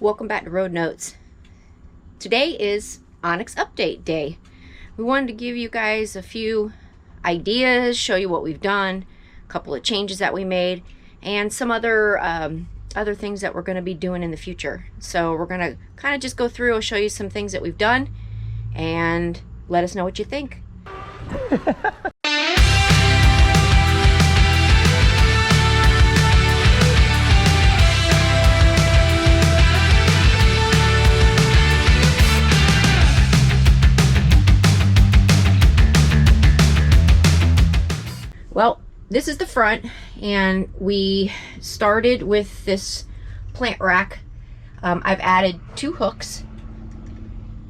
Welcome back to Road Notes. Today is Onyx Update Day. We wanted to give you guys a few ideas, show you what we've done, a couple of changes that we made, and some other things that we're going to be doing in the future. So we're going to kind of just go through and show you some things that we've done and let us know what you think. Well, this is the front, and we started with this plant rack. I've added 2 hooks,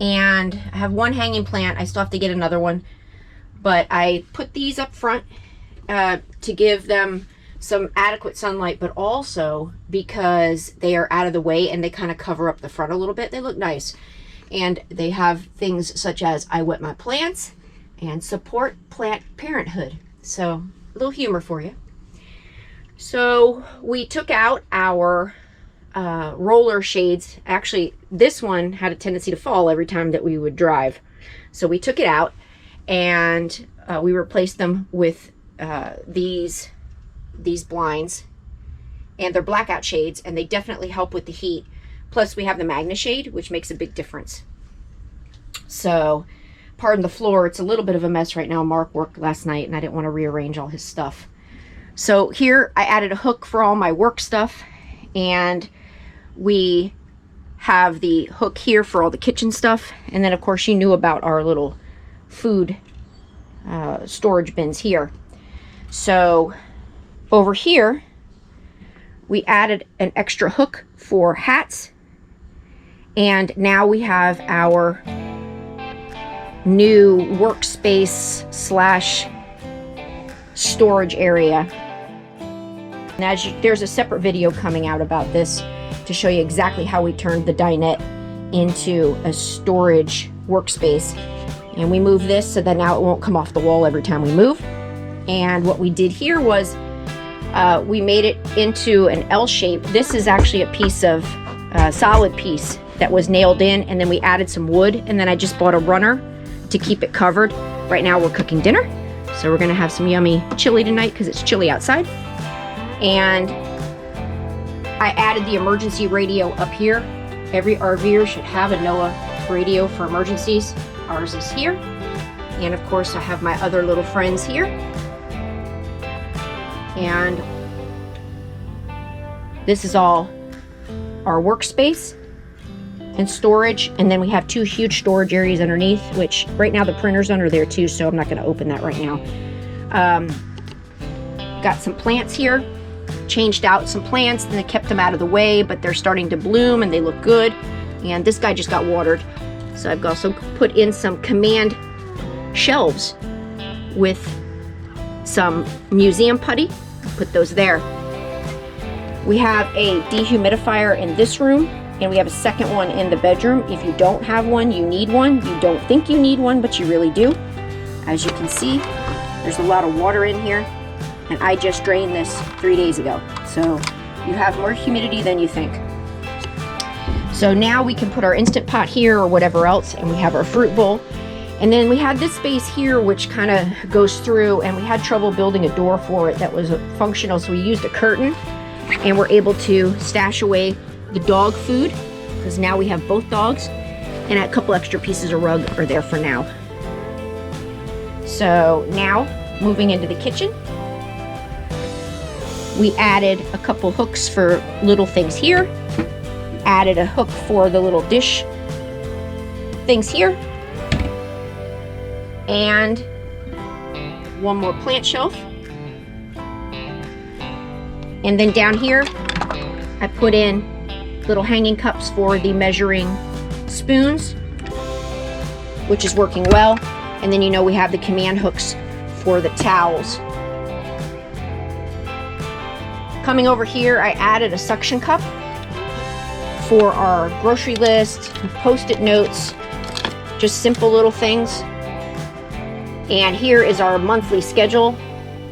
and I have 1 hanging plant. I still have to get another one, but I put these up front to give them some adequate sunlight, but also because they are out of the way and they kind of cover up the front a little bit. They look nice, and they have things such as I wet my plants and support plant parenthood. So a little humor for you. So we took out our roller shades. Actually, this one had a tendency to fall every time that we would drive. So we took it out, and we replaced them with these blinds, and they're blackout shades, and they definitely help with the heat. Plus we have the Magna shade, which makes a big difference. So pardon the floor, it's a little bit of a mess right now. Mark worked last night and I didn't want to rearrange all his stuff. So here I added a hook for all my work stuff, and we have the hook here for all the kitchen stuff. And then of course you knew about our little food storage bins here. So over here we added an extra hook for hats, and now we have our new workspace slash storage area. And there's a separate video coming out about this to show you exactly how we turned the dinette into a storage workspace. And we move this so that now it won't come off the wall every time we move. And what we did here was we made it into an L shape. This is actually a piece of solid piece that was nailed in, and then we added some wood, and then I just bought a runner to keep it covered. Right now we're cooking dinner, so we're gonna have some yummy chili tonight because it's chilly outside. And I added the emergency radio up here. Every RVer should have a NOAA radio for emergencies. Ours is here. And of course I have my other little friends here. And this is all our workspace and storage, and then we have 2 huge storage areas underneath, which right now the printer's under there too, so I'm not going to open that right now. Got some plants here, changed out some plants, and I kept them out of the way, but they're starting to bloom and they look good. And this guy just got watered, so I've also put in some command shelves with some museum putty. Put those there. We have a dehumidifier in this room, and we have a second one in the bedroom. If you don't have one, you need one. You don't think you need one, but you really do. As you can see, there's a lot of water in here, and I just drained this 3 days ago. So you have more humidity than you think. So now we can put our Instant Pot here or whatever else, and we have our fruit bowl. And then we had this space here which kind of goes through, and we had trouble building a door for it that was functional, so we used a curtain, and we're able to stash away the dog food, because now we have both dogs, and a couple extra pieces of rug are there for now. So now moving into the kitchen, we added a couple hooks for little things here, added a hook for the little dish things here, and one more plant shelf. And then down here I put in little hanging cups for the measuring spoons, which is working well. And then you know we have the command hooks for the towels. Coming over here, I added a suction cup for our grocery list, post-it notes, just simple little things. And here is our monthly schedule,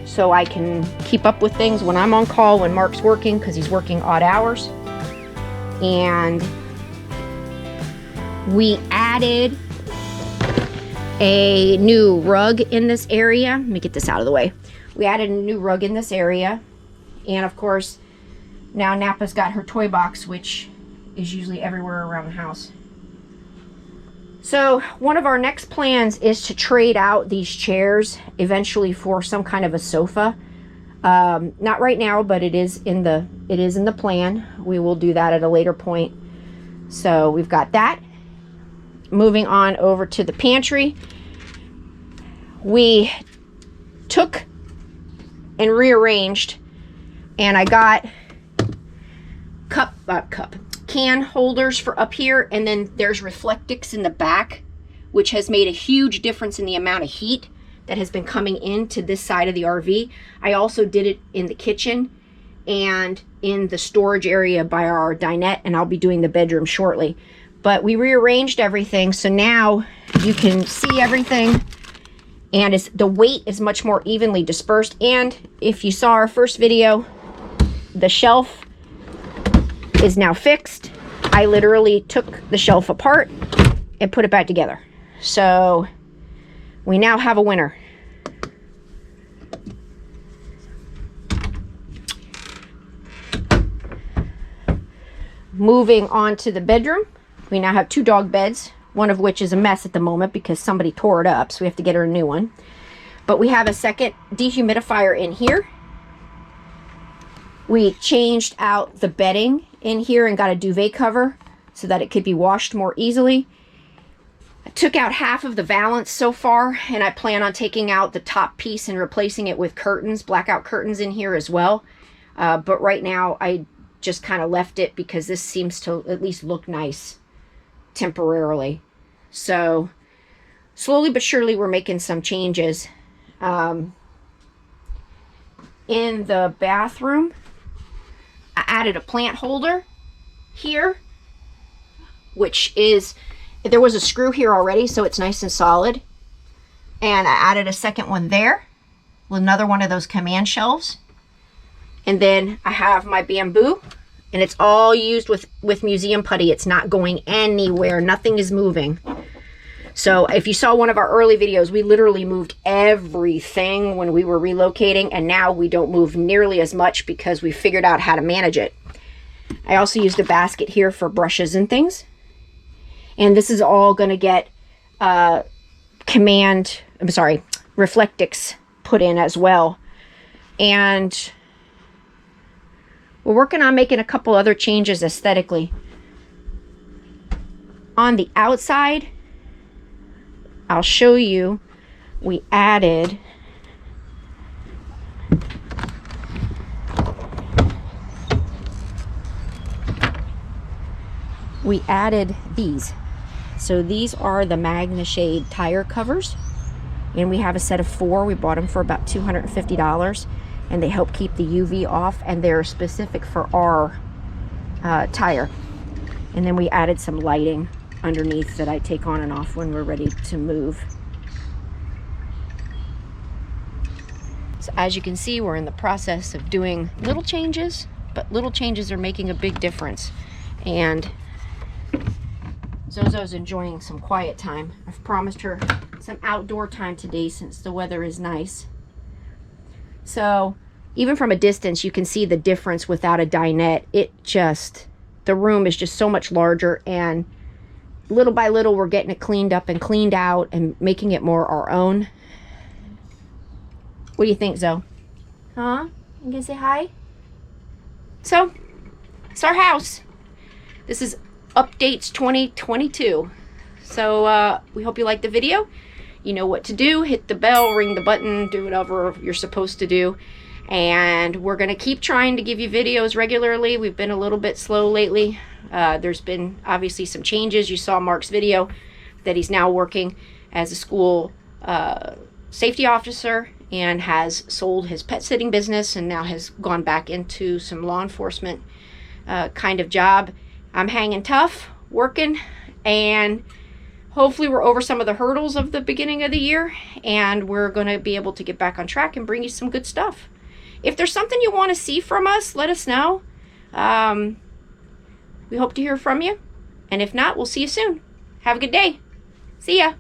so I can keep up with things when I'm on call, when Mark's working, because he's working odd hours. And We added a new rug in this area. Let me get this out of the way. We added a new rug in this area. And of course, now Napa's got her toy box, which is usually everywhere around the house. So one of our next plans is to trade out these chairs eventually for some kind of a sofa. Not right now, but it is in the plan. We will do that at a later point. So we've got that. Moving on over to the pantry. We took and rearranged, and I got can holders for up here, and then there's Reflectix in the back, which has made a huge difference in the amount of heat that has been coming into this side of the RV. I also did it in the kitchen and in the storage area by our dinette, and I'll be doing the bedroom shortly. But we rearranged everything, so now you can see everything, and the weight is much more evenly dispersed. And if you saw our first video, the shelf is now fixed. I literally took the shelf apart and put it back together. So we now have a winner. Moving on to the bedroom. We now have 2 dog beds, one of which is a mess at the moment because somebody tore it up, so we have to get her a new one. But we have a second dehumidifier in here. We changed out the bedding in here and got a duvet cover so that it could be washed more easily. I took out half of the valance so far, and I plan on taking out the top piece and replacing it with curtains, blackout curtains in here as well. But right now I just kind of left it because this seems to at least look nice temporarily. So slowly but surely we're making some changes. In the bathroom, I added a plant holder here, which is, there was a screw here already, so it's nice and solid. And I added a second one there with another one of those command shelves. And then I have my bamboo, and it's all used with museum putty. It's not going anywhere. Nothing is moving. So if you saw one of our early videos, we literally moved everything when we were relocating, and now we don't move nearly as much because we figured out how to manage it. I also used a basket here for brushes and things. And this is all going to get Reflectix put in as well. And we're working on making a couple other changes aesthetically. On the outside, I'll show you, we added these. So these are the Magna shade tire covers, and we have a set of 4. We bought them for about $250, and they help keep the UV off, and they're specific for our tire. And then we added some lighting underneath that I take on and off when we're ready to move. So as you can see, we're in the process of doing little changes, but little changes are making a big difference. And Zozo's enjoying some quiet time. I've promised her some outdoor time today since the weather is nice. So even from a distance, you can see the difference without a dinette. The room is just so much larger, and little by little we're getting it cleaned up and cleaned out and making it more our own. What do you think, Zoe? Huh? You gonna say hi? So, it's our house. This is updates 2022. So we hope you liked the video. You know what to do. Hit the bell, ring the button, do whatever you're supposed to do. And we're going to keep trying to give you videos regularly. We've been a little bit slow lately. There's been obviously some changes. You saw Mark's video that he's now working as a school safety officer and has sold his pet sitting business and now has gone back into some law enforcement kind of job. I'm hanging tough, working, and hopefully we're over some of the hurdles of the beginning of the year, and we're going to be able to get back on track and bring you some good stuff. If there's something you want to see from us, let us know. We hope to hear from you. And if not, we'll see you soon. Have a good day. See ya.